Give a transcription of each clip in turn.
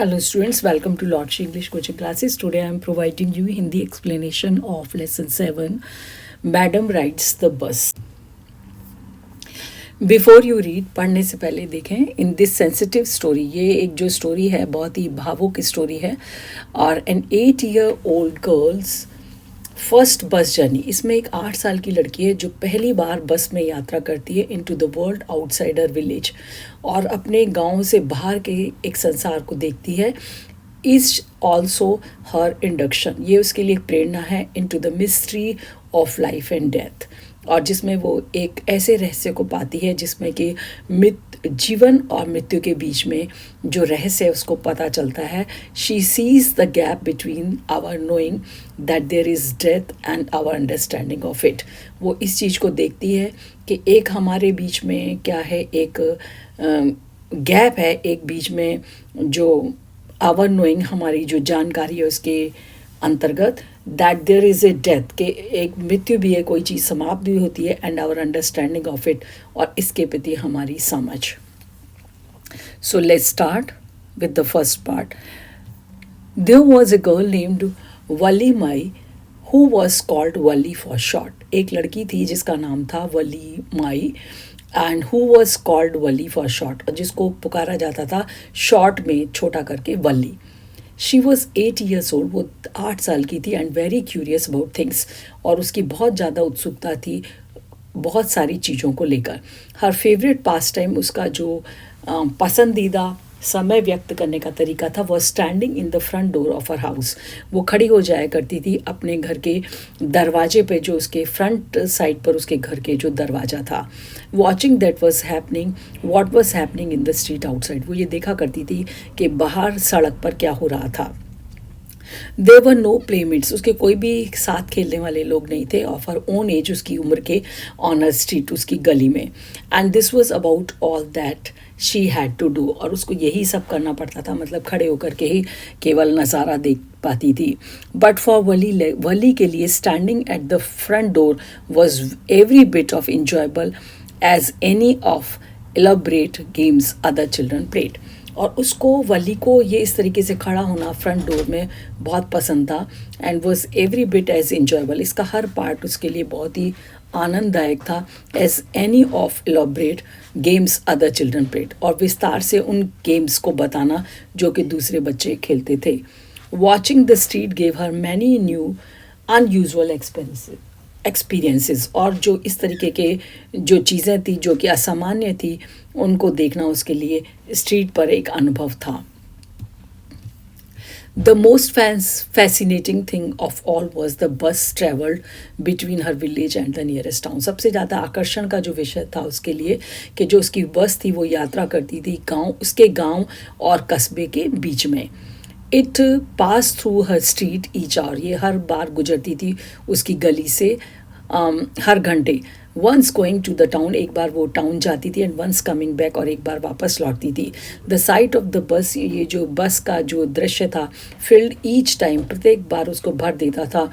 Hello students, welcome to Lordship English coaching classes. Today I am providing you Hindi explanation of lesson 7. Madam rides the bus. Before you read, पढ़ने से पहले देखें in this sensitive story, ये एक जो story है बहुत ही भावुक स्टोरी है और an 8 year old girls first bus journey. इसमें एक 8 साल की लड़की है जो पहली बार बस में यात्रा करती है into the world outsider village और अपने गांव से बाहर के एक संसार को देखती है। इज ऑल्सो हर इंडक्शन, ये उसके लिए प्रेरणा है into the mystery of life and death, और जिसमें वो एक ऐसे रहस्य को पाती है जिसमें कि जीवन और मृत्यु के बीच में जो रहस्य है उसको पता चलता है। She sees the gap between our knowing that there is death and our understanding of it. वो इस चीज़ को देखती है कि एक हमारे बीच में क्या है, एक गैप है एक बीच में, जो आवर नोइंग हमारी जो जानकारी है उसके अंतर्गत, that there is a death के एक मृत्यु भी है, कोई चीज़ समाप्त भी होती है, and our understanding of it, और इसके प्रति हमारी समझ। So let's start with the first part. There was a girl named Valli Mai who was called Valli for short. एक लड़की थी जिसका नाम था Valli Mai and who was called Valli for short, और जिसको पुकारा जाता था शॉर्ट में छोटा करके Valli. She was 8 years old, वो 8 साल की थी, and very curious about things, और उसकी बहुत ज़्यादा उत्सुकता थी बहुत सारी चीज़ों को लेकर। हर फेवरेट पास टाइम, उसका जो पसंदीदा समय व्यक्त करने का तरीका था, वह standing in the front door of her house. वो खड़ी हो जाया करती थी अपने घर के दरवाजे पे, जो उसके फ्रंट साइड पर उसके घर के जो दरवाज़ा था। Watching that was happening what was happening in the street outside, वो ये देखा करती थी कि बाहर सड़क पर क्या हो रहा था। देयर वर नो प्लेमेट्स, उसके कोई भी साथ खेलने वाले लोग नहीं थे ऑफ हर ओन एज, उसकी उम्र के, ऑन हर स्ट्रीट, उसकी गली में। And this was about all that she had to do, और उसको यही सब करना पड़ता था, मतलब खड़े होकर के ही केवल नज़ारा देख पाती थी। बट फॉर वली के लिए standing at the front door was every bit of enjoyable as any of elaborate games other children played. और उसको, वली को, ये इस तरीके से खड़ा होना फ्रंट डोर में बहुत पसंद था, and was every bit as enjoyable, इसका हर पार्ट उसके लिए बहुत ही आनंददायक था, as any of elaborate games other children played, और विस्तार से उन गेम्स को बताना जो कि दूसरे बच्चे खेलते थे। Watching the street gave her many new unusual experiences, और जो इस तरीके के जो चीज़ें थी जो कि असामान्य थी, उनको देखना उसके लिए स्ट्रीट पर एक अनुभव था। The most fascinating thing of all was the bus travelled between her village and the nearest town. सबसे ज़्यादा आकर्षण का जो विषय था उसके लिए कि जो उसकी बस थी वो यात्रा करती थी उसके गांव और कस्बे के बीच में। It pass through her street each hour, ये हर बार गुजरती थी उसकी गली से हर घंटे। Once going to the town, एक बार वो टाउन जाती थी, एंड वंस कमिंग बैक, और एक बार वापस लौटती थी। The site of the bus, ये जो बस का जो दृश्य था, फिल्ड ईच टाइम, प्रत्येक बार उसको भर देता था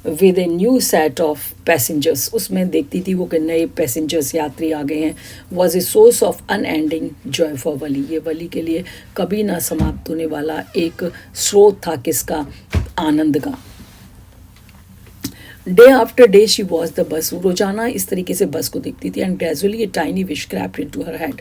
with a new set of passengers, उसमें देखती थी वो कि नए पैसेंजर्स, यात्री आ गए हैं। Was a source of unending joy for Valli, ये वली के लिए कभी ना समाप्त होने वाला एक स्रोत था, किसका, आनंद का। Day after day she watch the bus, रोजाना इस तरीके से बस को देखती थी, and gradually a tiny wish crept into her head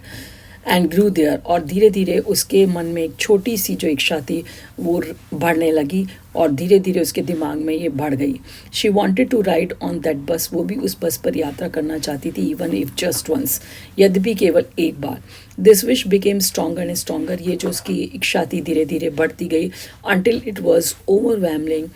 and grew there, और धीरे धीरे उसके मन में एक छोटी सी जो इच्छा थी वो बढ़ने लगी, और धीरे धीरे उसके दिमाग में ये बढ़ गई। She wanted to ride on that bus, वो भी उस बस पर यात्रा करना चाहती थी, इवन इफ जस्ट वंस, यद्यपि केवल एक बार। This wish became stronger and stronger, ये जो उसकी इच्छा थी धीरे धीरे बढ़ती गई, until it was overwhelming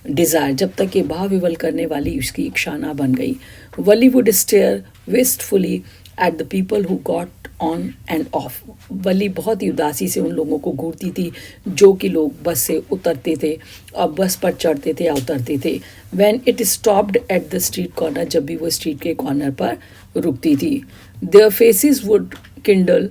desire, जब तक ये भाव विवल करने वाली उसकी इच्छा ना बन गई। Valli would stare wistfully at the people who got on and off, Valli बहुत ही उदासी से उन लोगों को घूरती थी जो कि लोग बस से उतरते थे और बस पर चढ़ते थे या उतरते थे। When it stopped at the street corner, जब भी वो स्ट्रीट के कॉर्नर पर रुकती थी। Their faces would Kindle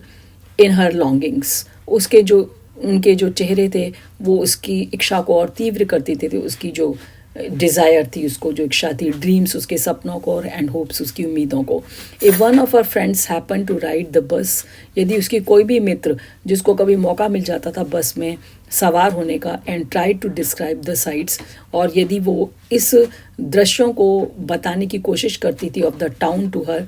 in her longings, उनके जो चेहरे थे वो उसकी इच्छा को और तीव्र करते थे, उसकी जो डिज़ायर थी उसको, जो इच्छा थी, ड्रीम्स उसके सपनों को और एंड होप्स उसकी उम्मीदों को। If one of our friends happen to ride the bus, यदि उसकी कोई भी मित्र जिसको कभी मौका मिल जाता था बस में सवार होने का, and try to describe the sights, और यदि वो इस दृश्यों को बताने की कोशिश करती थी of the town to her,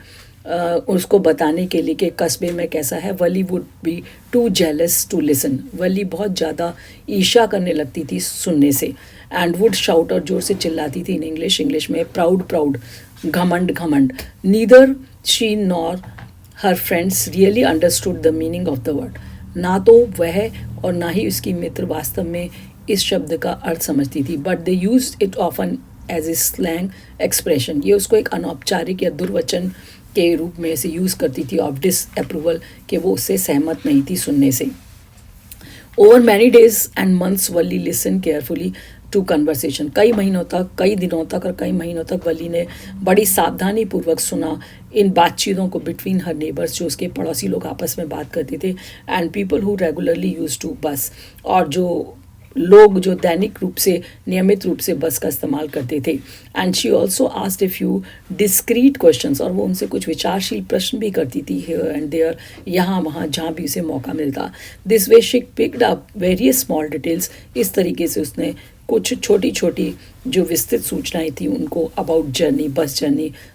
उसको बताने के लिए कि कस्बे में कैसा है, Valli would be too jealous to listen, Valli बहुत ज़्यादा ईर्ष्या करने लगती थी सुनने से, एंड वुड शाउट, और जोर से चिल्लाती थी इन इंग्लिश में, प्राउड प्राउड, घमंड घमंड। Neither she nor her friends really understood the meaning of the word, ना तो वह और ना ही उसकी मित्र वास्तव में इस शब्द का अर्थ समझती थी, but they use it often as a slang expression, ये उसको एक अनौपचारिक या दुर्वचन के रूप में इसे यूज़ करती थी ऑफ डिसअप्रूवल, कि वो उससे सहमत नहीं थी सुनने से। Over many days and months Valli listen carefully to conversation, कई महीनों तक, कई दिनों तक और कई महीनों तक वली ने बड़ी सावधानी पूर्वक सुना इन बातचीतों को बिटवीन हर नेबर्स, जो उसके पड़ोसी लोग आपस में बात करते थे, and people who regularly use to bus, और जो लोग जो दैनिक रूप से, नियमित रूप से बस का इस्तेमाल करते थे। And she also asked a few discrete questions, और वो उनसे कुछ विचारशील प्रश्न भी करती थी हियर एंड देयर, यहाँ वहाँ जहाँ भी उसे मौका मिलता। This way she picked up various small details, इस तरीके से उसने कुछ छोटी छोटी जो विस्तृत सूचनाएं थी उनको अबाउट जर्नी,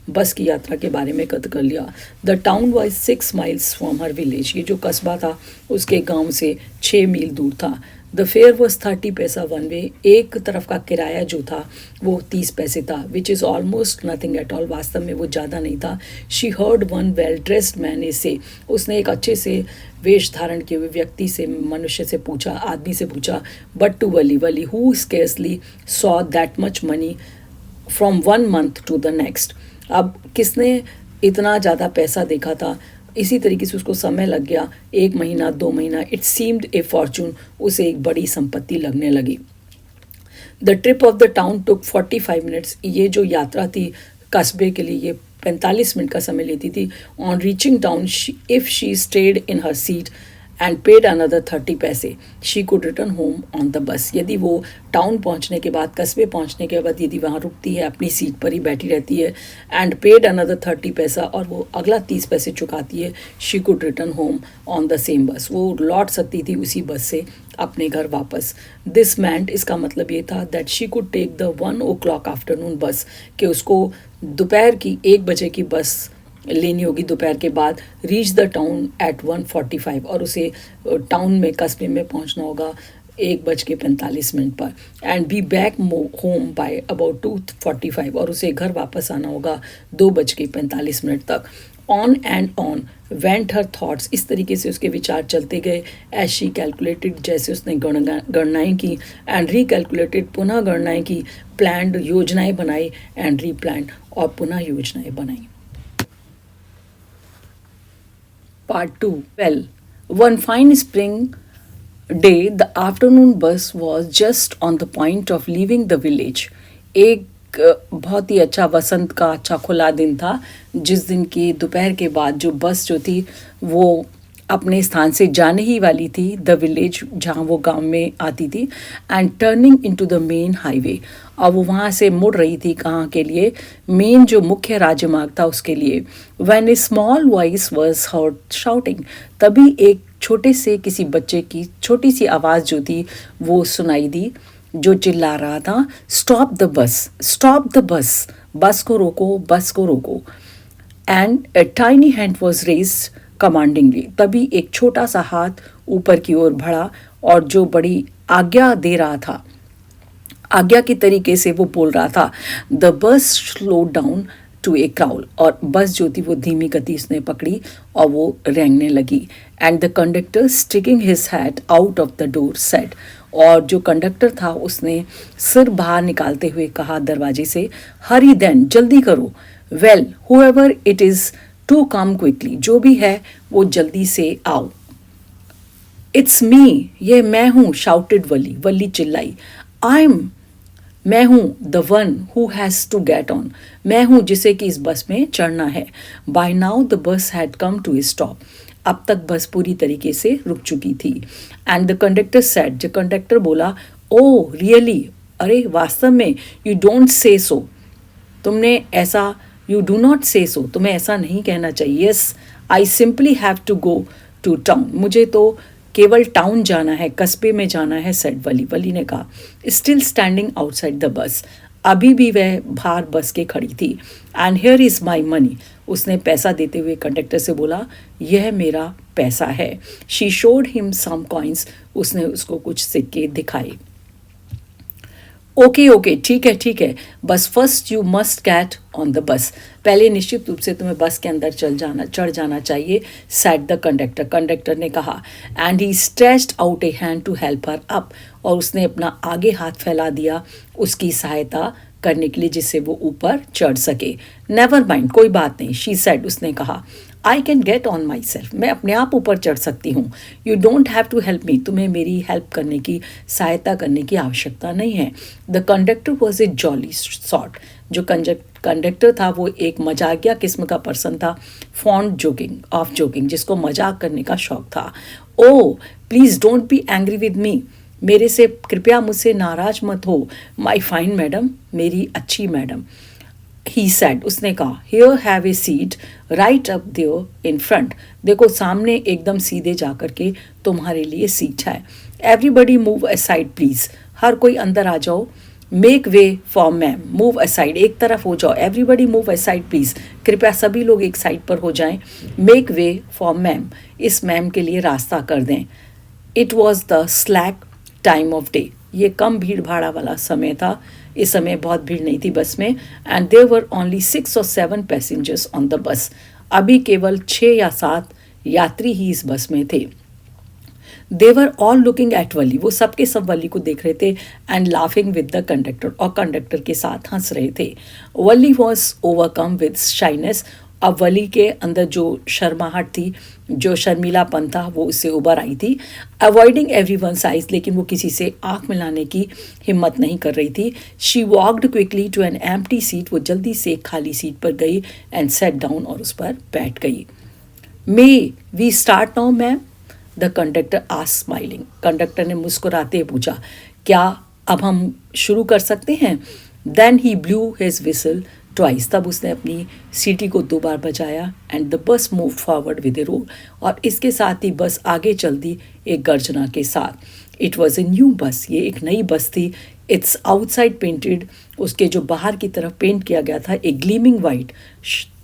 बस की यात्रा के बारे में कद कर लिया। The town was 6 miles from her village, ये जो कस्बा था उसके गांव से 6 मील दूर था। द फेयर वॉज 30 पैसा वन वे, एक तरफ का किराया जो था वो 30 पैसे था, which is almost nothing at all, वास्तव में वो ज़्यादा नहीं था। She heard one well dressed man से, उसने एक अच्छे से वेश धारण किए हुए व्यक्ति से, मनुष्य से पूछा, आदमी से पूछा, but to Valli who scarcely saw that much money from 1 month to the next, अब किसने इतना ज़्यादा पैसा देखा था, इसी तरीके से उसको समय लग गया, 1 महीना 2 महीना, इट सीम्ड ए फॉर्चून, उसे एक बड़ी संपत्ति लगने लगी। The trip of the town took 45 minutes, ये जो यात्रा थी कस्बे के लिए ये 45 मिनट का समय लेती थी। On reaching town, if she stayed in her seat and paid another 30 पैसे, she could return home on the bus, यदि वो टाउन पहुंचने के बाद, कस्बे पहुंचने के बाद यदि वहाँ रुकती है, अपनी सीट पर ही बैठी रहती है, एंड पेड अनदर 30 पैसा, और वो अगला 30 पैसे चुकाती है, she could return home on the same बस, वो लौट सकती थी उसी बस से अपने घर वापस। दिस मैंट, इसका मतलब ये था that she could take the 1 o'clock afternoon bus, कि उसको दोपहर की 1 बजे की बस लेनी होगी दोपहर के बाद, रीच द टाउन एट 1:45, और उसे टाउन में, कस्बे में पहुंचना होगा 1:45 पर, and be back home by about 2:45, और उसे घर वापस आना होगा 2:45 तक। On and on went her thoughts, इस तरीके से उसके विचार चलते गए, एज शी कैलकुलेटेड, जैसे उसने गणनाएँ की, एंड रिकैलकुलेटेड, पुनः गणनाएँ की, प्लान्ड, योजनाएं बनाई, एंड रीप्लान्ड, और पुनः योजनाएं बनाई। Part 2. Well, one fine spring day, the afternoon bus was just on the point of leaving the village. एक बहुत ही अच्छा वसंत का अच्छा खुला दिन था, जिस दिन की दोपहर के बाद जो बस जो थी वो अपने स्थान से जाने ही वाली थी, द विलेज, जहाँ वो गांव में आती थी, and turning into the main highway, और वो वहाँ से मुड़ रही थी कहाँ के लिए, मेन जो मुख्य राजमार्ग था उसके लिए। When A small voice was heard shouting, तभी एक छोटे से किसी बच्चे की छोटी सी आवाज़ जो थी वो सुनाई दी, जो चिल्ला रहा था, stop the bus, stop the bus, bus को रोको, बस को रोको। And a tiny hand was raised commandingly, तभी एक छोटा सा हाथ ऊपर की ओर बढ़ा, और जो बड़ी आज्ञा दे रहा था, आज्ञा की तरीके से वो बोल रहा था। The bus slow down to a crawl, और बस जो थी वो धीमी गति उसने पकड़ी और वो रेंगने लगी। And the conductor sticking his hat out of the door said, और जो कंडक्टर था उसने सिर बाहर निकालते हुए कहा दरवाजे से, हरी देन, जल्दी करो, well however it is to come quickly, जो भी है वो जल्दी से आओ। इट्स मी, ये मैं हूँ, शाउटेड वली, वली चिल्लाई। आई एम, मैं हूँ, the one who has to get on, मैं हूँ जिसे कि इस बस में चढ़ना है। By now the bus had come to a stop, अब तक बस पूरी तरीके से रुक चुकी थी। एंड द कंडक्टर सेड, जो कंडक्टर बोला, ओ रियली, अरे वास्तव में, यू डोंट से सो, तुमने ऐसा, यू डू नॉट से सो, तुम्हें ऐसा नहीं कहना चाहिए। Yes, I simply have to go to town, मुझे तो केवल टाउन जाना है, कस्बे में जाना है, सेड वली। वली ने कहा, still standing outside the bus, अभी भी वह बाहर बस के खड़ी थी। And here is my money, उसने पैसा देते हुए कंडक्टर से बोला, यह मेरा पैसा है। She showed him some coins, उसने उसको कुछ सिक्के दिखाए। ओके ओके, ठीक है ठीक है, बस first you must get on the बस, पहले निश्चित रूप से तुम्हें बस के अंदर चढ़ जाना चाहिए, सेड द कंडक्टर, कंडक्टर ने कहा। And he stretched out a hand to help her up, और उसने अपना आगे हाथ फैला दिया उसकी सहायता करने के लिए, जिससे वो ऊपर चढ़ सके। नेवर माइंड, कोई बात नहीं, शी सेड, उसने कहा, I can get on myself, मैं अपने आप ऊपर चढ़ सकती हूँ। You don't have to help me, तुम्हें मेरी हेल्प करने की, सहायता करने की आवश्यकता नहीं है। The conductor was a jolly sort, जो कंडक्टर था वो एक मजाकिया किस्म का पर्सन था, फॉन्ड जोकिंग, जिसको मजाक करने का शौक था। ओ please don't be angry with me, मेरे से कृपया मुझसे नाराज मत हो, माई फाइन मैडम, मेरी अच्छी मैडम। ही सेड, उसने कहा, here have a seat right up there in front, देखो सामने एकदम सीधे जा कर के तुम्हारे लिए सीट है। एवरीबडी मूव असाइड प्लीज, हर कोई अंदर आ जाओ। Make way for ma'am, move aside, एक तरफ हो जाओ। एवरीबडी मूव असाइड प्लीज, कृपया सभी लोग एक साइड पर हो जाएं। मेक वे फॉर मैम, इस मैम के लिए रास्ता कर दें। It was the slack time of day, ये कम भीड़ भाड़ा वाला समय था, इस समय बहुत भीड़ नहीं थी बस में। And there were only 6 or 7 passengers on the bus, अभी केवल 6 या 7 यात्री ही इस बस में थे। देवर ऑल लुकिंग एट वली, वो सबके सब वली को देख रहे थे। And laughing with the conductor, और कंडक्टर के साथ हंस रहे थे। वली वॉज ओवरकम विद शाइनेस, अब वली के अंदर जो शर्माहट थी, जो शर्मीलापन था, वो उससे उभर आई थी। अवॉइडिंग एवरी वन साइज, लेकिन वो किसी से आंख मिलाने की हिम्मत नहीं कर रही थी। She walked quickly to an empty seat, वो जल्दी से एक खाली सीट पर गई एंड सेट डाउन, और उस पर बैठ गई। May we start now ma'am, the conductor asked smiling, कंडक्टर ने मुस्कुराते हुए पूछा, क्या अब हम शुरू कर सकते हैं। Then he blew his whistle twice, तब उसने अपनी सीटी को 2 बार बजाया। And the bus move forward with a roar, और इसके साथ ही बस आगे चल दी एक गर्जना के साथ। It was a new bus, ये एक नई बस थी। इट्स आउटसाइड पेंटेड, उसके जो बाहर की तरफ पेंट किया गया था, एक ग्लीमिंग वाइट,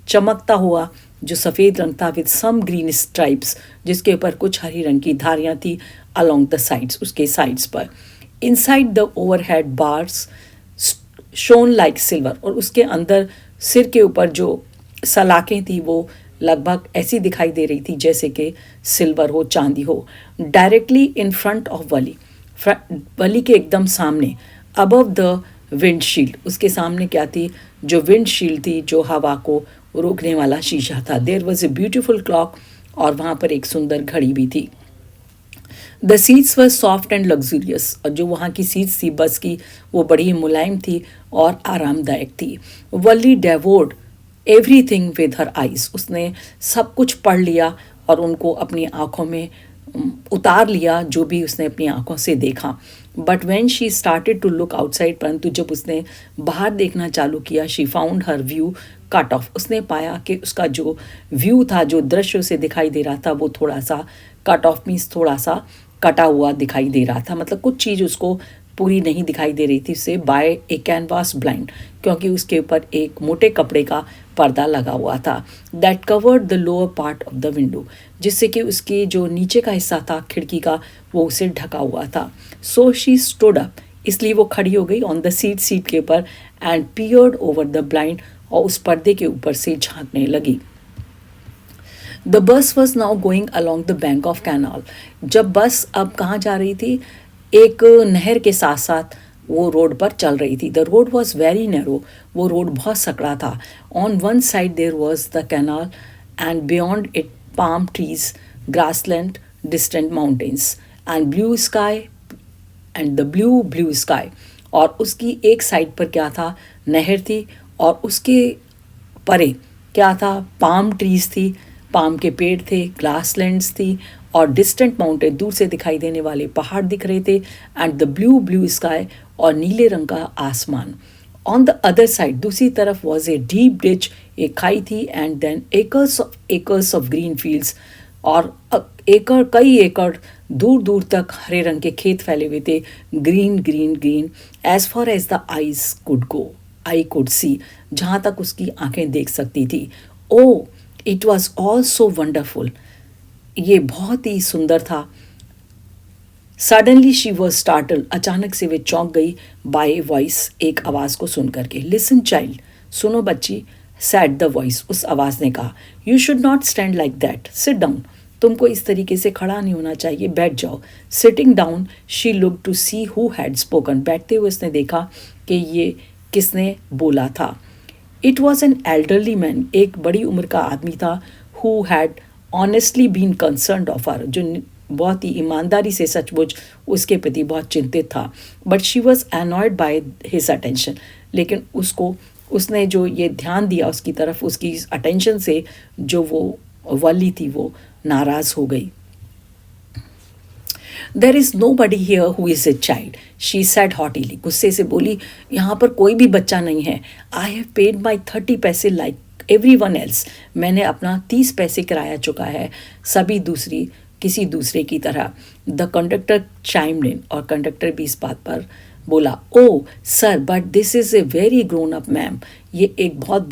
चमकता हुआ जो सफ़ेद रंग था, विद सम ग्रीन स्ट्राइप्स, जिसके ऊपर कुछ हरी रंग की धारियाँ थी अलोंग द साइड्स, उसके साइड्स पर। Inside the overhead bars shown like silver, और उसके अंदर सिर के ऊपर जो सलाखें थी वो लगभग ऐसी दिखाई दे रही थी जैसे कि सिल्वर हो, चांदी हो। डायरेक्टली इन फ्रंट ऑफ वली, वली के एकदम सामने, अबव द विंडशील्ड, उसके सामने क्या थी, जो विंडशील्ड थी, जो हवा को रोकने वाला शीशा था। There was a beautiful clock, और वहाँ पर एक सुंदर घड़ी भी थी। The seats were soft and luxurious, और जो वहाँ की सीट्स थी बस की, वो बड़ी मुलायम थी और आरामदायक थी। वली डेवोर्ड एवरीथिंग विद हर आइज, उसने सब कुछ पढ़ लिया और उनको अपनी आँखों में उतार लिया, जो भी उसने अपनी आँखों से देखा। But when she started to look outside, परंतु जब उसने बाहर देखना चालू किया, she found her view cut off, उसने पाया कि उसका जो व्यू था, जो दृश्य उसे दिखाई दे रहा था, वो थोड़ा सा कट ऑफ मीन्स थोड़ा सा कटा हुआ दिखाई दे रहा था, मतलब कुछ चीज़ उसको पूरी नहीं दिखाई दे रही थी उसे। बाय ए कैनवास ब्लाइंड, क्योंकि उसके ऊपर एक मोटे कपड़े का पर्दा लगा हुआ था। That covered the lower part of the window, जिससे कि उसकी जो नीचे का हिस्सा था खिड़की का, वो उसे ढका हुआ था। सो शी स्टूड अप, इसलिए वो खड़ी हो गई ऑन द सीट के ऊपर, and peered over the blind, और उस पर्दे के ऊपर से झांकने लगी। The bus was now going along the bank of canal, जब बस अब कहाँ जा रही थी, एक नहर के साथ साथ वो रोड पर चल रही थी। The road was very narrow, वो रोड बहुत सकड़ा था। On one side there was the canal, and beyond it palm trees, grassland, distant mountains, and blue sky, and the blue sky. और उसकी एक साइड पर क्या था, नहर थी, और उसके परे क्या था, पाम ट्रीज थी, पाम के पेड़ थे, ग्रासलैंड्स थी, और डिस्टेंट माउंटेन, दूर से दिखाई देने वाले पहाड़ दिख रहे थे। एंड द ब्लू स्काई, और नीले रंग का आसमान। ऑन द अदर साइड, दूसरी तरफ, वॉज ए डीप डिच, एक खाई थी, and then acres of green fields, और एकड़, कई एकड़ दूर दूर तक हरे रंग के खेत फैले हुए थे, green green green, as far as the eyes could go, I could see, जहाँ तक उसकी आंखें देख सकती थी। Oh, it was all so wonderful, ये बहुत ही सुंदर था। सडनली शी वॉज स्टार्टल, अचानक से वे चौंक गई, बाय वॉइस, एक आवाज़ को सुन करके। लिसन चाइल्ड, सुनो बच्ची, सैड द वॉइस, उस आवाज़ ने कहा। You should not stand like that, sit down, तुमको इस तरीके से खड़ा नहीं होना चाहिए, बैठ जाओ। Sitting down, she look to see who had spoken, बैठते हुए उसने देखा कि ये किसने बोला था। It was an elderly man, एक बड़ी उम्र का आदमी था, who had honestly been concerned of her, जो बहुत ही ईमानदारी से सचमुच उसके प्रति बहुत चिंतित था। But she was annoyed by his attention, लेकिन उसने जो ये ध्यान दिया उसकी तरफ, उसकी अटेंशन से जो वो वली थी वो नाराज़ हो गई। There is nobody here who is a child, she said haughtily, गुस्से से बोली, यहाँ पर कोई भी बच्चा नहीं है। आई हैव पेड माई 30 पैसे लाइक एवरी वन एल्स, मैंने अपना 30 पैसे किराया चुका है सभी किसी दूसरे की तरह। द कंडक्टर चाइम्ड इन, और कंडक्टर भी इस बात पर बोला, oh sir, but this is a very grown up ma'am, ये एक बहुत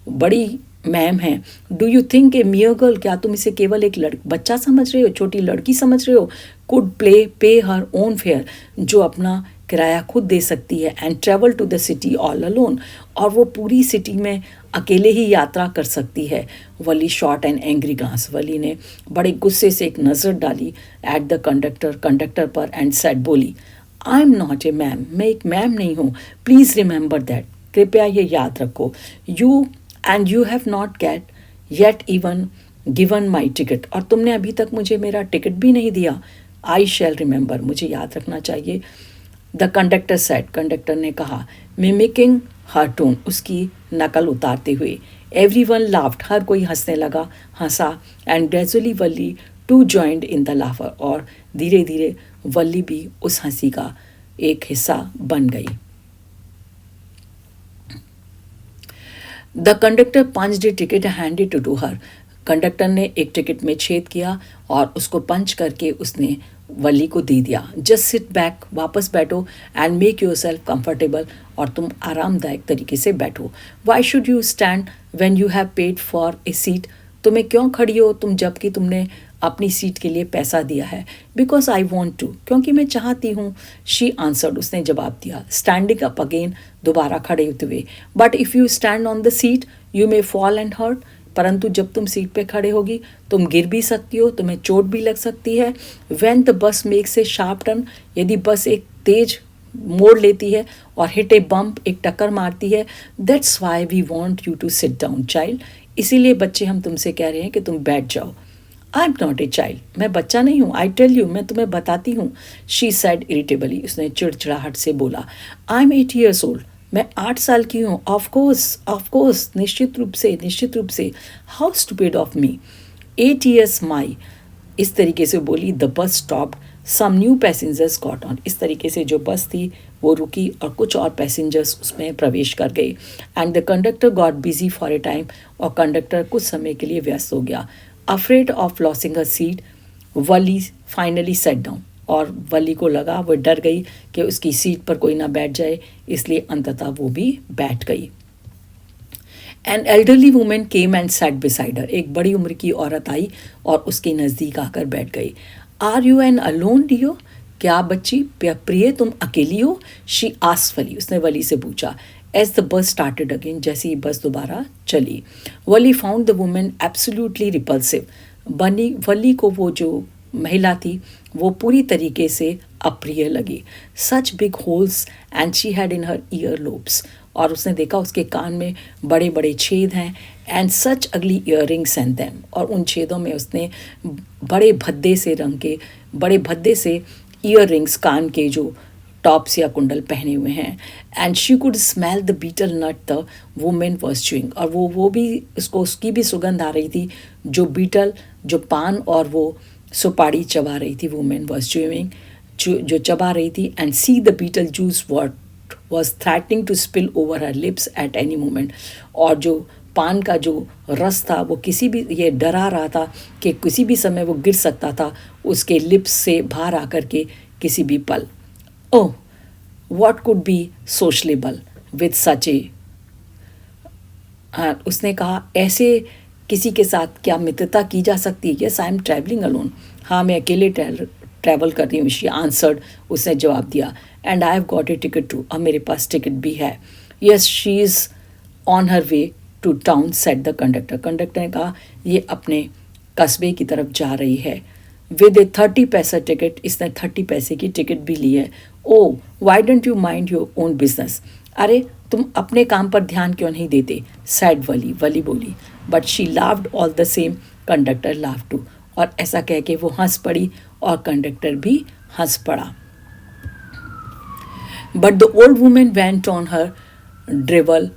बड़ी मैम है। Do you think a mere girl, क्या तुम इसे केवल एक बच्चा समझ रहे हो, छोटी लड़की समझ रहे हो? कुड पे हर ओन फेयर, जो अपना किराया खुद दे सकती है, and travel to the city all alone, और वो पूरी सिटी में अकेले ही यात्रा कर सकती है। वली शॉट एंड एंग्री ग्लांस, वली ने बड़े गुस्से से एक नज़र डाली एट द कंडक्टर पर, एंड सेड, बोली, I am not a ma'am, मैं एक मैम नहीं हूँ, प्लीज़ रिमेंबर दैट, कृपया ये याद रखो। You have not yet even given my ticket, और तुमने अभी तक मुझे मेरा टिकट भी नहीं दिया। आई शैल रिमेंबर, मुझे याद रखना चाहिए। द कंडक्टर सेड, कंडक्टर ने कहा, मिमिकिंग हर टोन, उसकी नकल उतारते हुए। एवरीवन लाफ्ड, हर कोई हंसा, and gradually Valli too joined in the laughter, और धीरे धीरे वल्ली भी उस हंसी का एक हिस्सा बन गई। The conductor punched a ticket handed to her, कंडक्टर ने एक टिकट में छेद किया और उसको पंच करके उसने वली को दे दिया। जस्ट सिट बैक, वापस बैठो, and make your self comfortable, और तुम आरामदायक तरीके से बैठो। Why should you stand when you have paid for a seat, तुम्हें क्यों खड़ी हो तुम जबकि तुमने अपनी सीट के लिए पैसा दिया है? बिकॉज आई वॉन्ट टू, क्योंकि मैं चाहती हूँ। शी आंसर्ड, उसने जवाब दिया, स्टैंडिंग अप अगेन, दोबारा खड़े होते हुए। But if you stand on the seat you may fall and hurt, परंतु जब तुम सीट पे खड़े होगी तुम गिर भी सकती हो, तुम्हें चोट भी लग सकती है। When the bus makes a sharp turn, यदि बस एक तेज मोड़ लेती है, और हिट ए बम्प, एक टक्कर मारती है, that's why we want you to sit down child, इसीलिए बच्चे हम तुमसे कह रहे हैं कि तुम बैठ जाओ। I am not a child, मैं बच्चा नहीं हूँ, आई टेल यू, मैं तुम्हें बताती हूँ। शी सेड इरिटेबली, उसने चिड़चिड़ाहट से बोला, आई एम 8 years old, मैं 8 साल की हूँ। ऑफ कोर्स, निश्चित रूप से। How stupid of me, 8 years my, इस तरीके से बोली। The bus stopped, some new passengers got on, इस तरीके से जो बस थी वो रुकी और कुछ और पैसेंजर्स उसमें प्रवेश कर गए। And the conductor got busy for a time, और कंडक्टर कुछ समय के लिए व्यस्त हो गया। Afraid of losing her seat, Wali finally set down, और वली को लगा, वो डर गई कि उसकी सीट पर कोई ना बैठ जाए, इसलिए अंततः वो भी बैठ गई। An elderly women came and set beside her, एक बड़ी उम्र की औरत आई और उसके नज़दीक आकर बैठ गई। Are you an alone dear, क्या बच्ची प्रिय तुम अकेली हो? शी आस्क्ड वली, उसने वली से पूछा। As the bus started again, जैसे ही बस दोबारा चली। Valli found the women absolutely repulsive, Valli को वो जो महिला थी वो पूरी तरीके से अप्रिय लगी। Such big holes and she had in her year lobes, और उसने देखा उसके कान में बड़े बड़े छेद हैं। एंड सच अगली ईयरिंग्स एंड देम, और उन छेदों में उसने बड़े भद्दे से ईयर रिंग्स, कान के जो टॉप्स या कुंडल पहने हुए हैं। And she could smell the beetle not the women was chewing, और वो भी उसकी भी सुगंध आ रही थी, जो पान और वो सुपारी चबा रही थी, वुमेन वॉज च्यूइंग। जो चबा रही थी, and see the betel juice what was threatening to spill over her lips at any moment. और जो पान का जो रस था वो किसी भी, ये डरा रहा था कि किसी भी समय वो गिर सकता था उसके लिप्स से बाहर आकर के किसी भी पल। Oh, what could be sociable with such a, उसने कहा ऐसे किसी के साथ क्या मित्रता की जा सकती है? Yes, I am travelling alone. हाँ, मैं अकेले ट्रैवल कर रही हूँ, शी आंसर्ड, उसने जवाब दिया। And I have got a ticket too, अब मेरे पास टिकट भी है। Yes, she is on her way to town, said the conductor. Conductor ने कहा ये अपने कस्बे की तरफ जा रही है। विद ए 30 पैसा टिकट, इसने 30 पैसे की टिकट भी ली है। Oh, why don't you mind your own business, अरे तुम अपने काम पर ध्यान क्यों नहीं देते? सैड वली, वली बोली। But she लाव्ड all the same, conductor लाव टू, और ऐसा कह के वो हंस पड़ी और कंडक्टर भी हंस पड़ा। But the old women went on her drivel,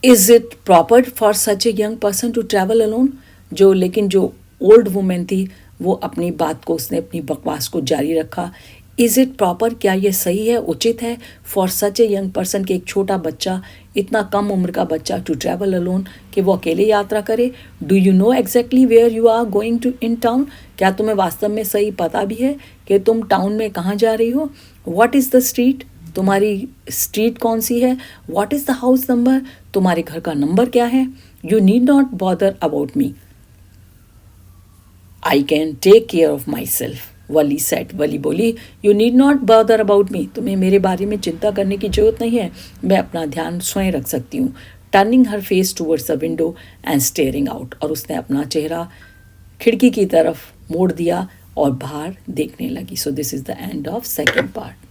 is it proper for such a young person to travel alone? लेकिन जो ओल्ड वुमेन थी वो अपनी बात को, उसने अपनी बकवास को जारी रखा। इज़ इट प्रॉपर, क्या ये सही है, उचित है, for such a young person, कि एक छोटा बच्चा, इतना कम उम्र का बच्चा, टू ट्रैवल अलोन, कि वो अकेले यात्रा करे? Do you know exactly where you are going to in town, क्या तुम्हें वास्तव में सही पता भी है कि तुम टाउन में कहाँ जा रही हो? व्हाट इज़ द स्ट्रीट, तुम्हारी स्ट्रीट कौन सी है? What is the house number, तुम्हारे घर का नंबर क्या है? You need not bother about me, I can take care of myself, Wali said, Wali बोली। You need not bother about me, तुम्हें मेरे बारे में चिंता करने की जरूरत नहीं है, मैं अपना ध्यान स्वयं रख सकती हूँ। Turning her face towards the window and steering out, और उसने अपना चेहरा खिड़की की तरफ मोड़ दिया और बाहर देखने लगी। So this is the end of second part.